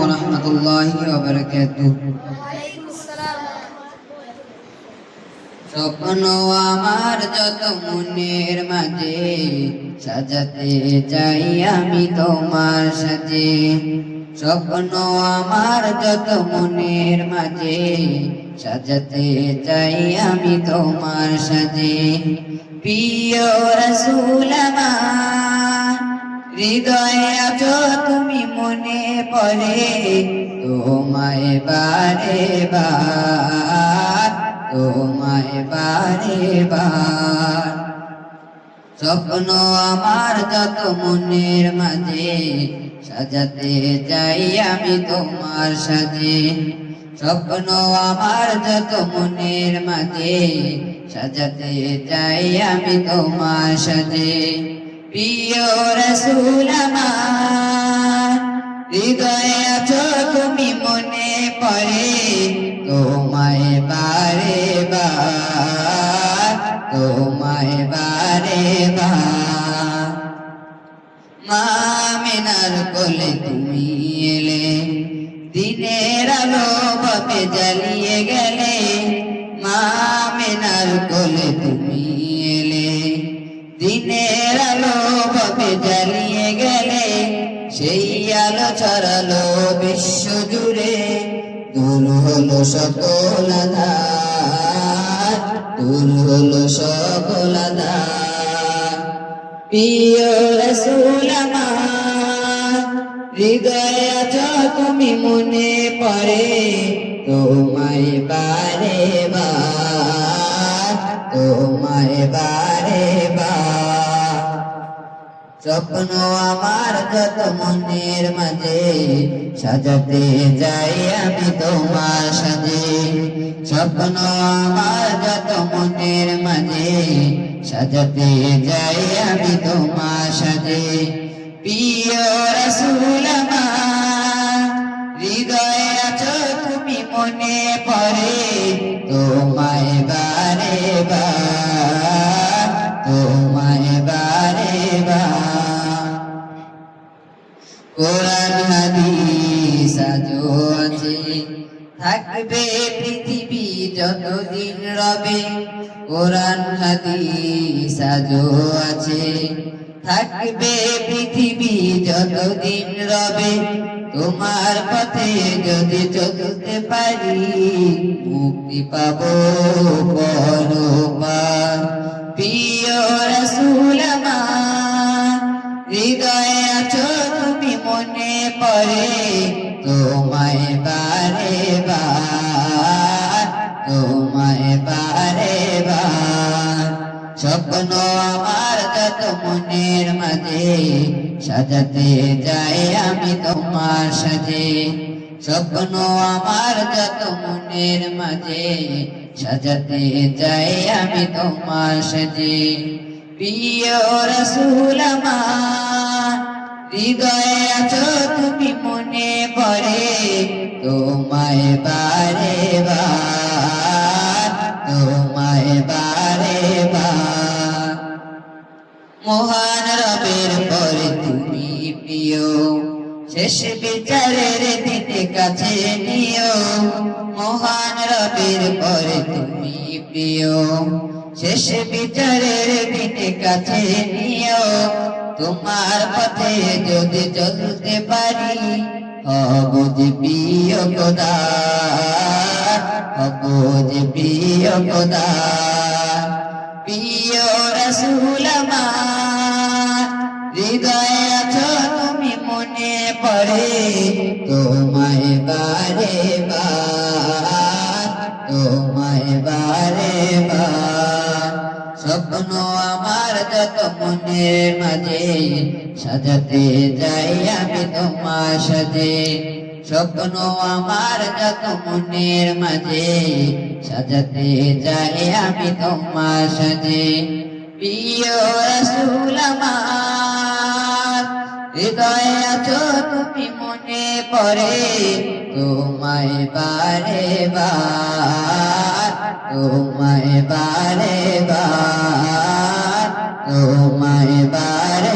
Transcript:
ওরহমতুল্লাহি ওয়া বারাকাতুহু। স্বপ্ন আমার যত মনের মাঝে সাজাতে চাই আমি তোমার সাথে। স্বপ্ন আমার যত মনের মাঝে সাজাতে চাই আমি তোমার সাথে। প্রিয় রাসূল আমার হৃদয়ে আছো তুমি, মনে পড়ে তোমায় বারে বার, তোমায় বারে বার। স্বপ্ন আমার যত মনের মাঝে সাজাতে চাই আমি তোমার সাথে। স্বপ্ন আমার যত মনের মাঝে সাজাতে চাই আমি তোমার সাথে। প্রিয় রাসূল আমার হৃদয়ে আছো তুমি, মনে পড়ে তোমায় বারে বার, তোমায় বারে বার। মা আমিনার কোলে তুমি এলে, দিনের আলো ভাবে জ্বালিয়ে গেলে। মা আমিনার কোলে তুমি এলে, দিনের আলো ভাবে জ্বালিয়ে গেলে। সেই আলো ছড়ালো বিশ্ব জুড়ে, দূর হলো সকল আঁধার, দূর হলো সকল আঁধার। প্রিয় রাসূল আমার হৃদয়ে আছো তুমি, মনে পড়ে তোমায় বারে বার, তোমায় বারে বার। স্বপ্ন আমার যত মনের মাঝে সাজাতে যাই আমি তোমার সাথে। স্বপ্ন আমার যত মনের মাঝে সাজাতে যাই আমি তোমার সাথে। প্রিয় রাসূল আমার হৃদয়ে আছো তুমি, মনে পড়ে তোমায় বারে বার, তোমায় বারে বার। কোরআন হাদিস আজও আছে, থাকবে পৃথিবী যতদিন রবে। কোরআন হাদিস আজও আছে, থাকবে পৃথিবী যতদিন রবে। তোমার পথে যদি চলতে পারি, মুক্তি পাবো পরপার। প্রিয় রাসূল আমার হৃদয়ে আছো তুমি, মনে পড়ে তোমায় বারে বার, তোমায় বারে বার। স্বপ্ন আমার যত মনের মাঝে সাজাতে যাই আমি তোমার সাথে। স্বপ্ন আমার যত মনের মাঝে সাজাতে যাই আমি তোমার সাথে। প্রিয় রাসূল আমার হৃদয়ে আছো তুমি, মনে পড়ে তোমায় বারে বার, তোমায় বারে বার। মহান রবের পরে তুমি প্রিয়, শেষ বিচারের দিনে কাছে নিও। মহান রবের পরে তুমি প্রিয়, শেষ বিচারের দিনে কাছে নিও। তোমার পথে যদি চলতে পারি, হব যে প্রিয় খোদার, হব যে প্রিয় খোদার। প্রিয় রাসূল আমার হৃদয়ে আছো তুমি, মনে পড়ে তোমায় বারে বার, তোমায় বারে বার। স্বপ্ন আমার যত মনের মাঝে সাজাতে যাই আমি তোমার সাথে। স্বপ্ন আমার যত মনের মাঝে সাজাতে যাই আমি তোমার সাথে। প্রিয় রাসূল আমার হৃদয়ে আছো তুমি, মনে পড়ে তোমায় বারে বার, তোমায় বারে বার, তোমায় বারে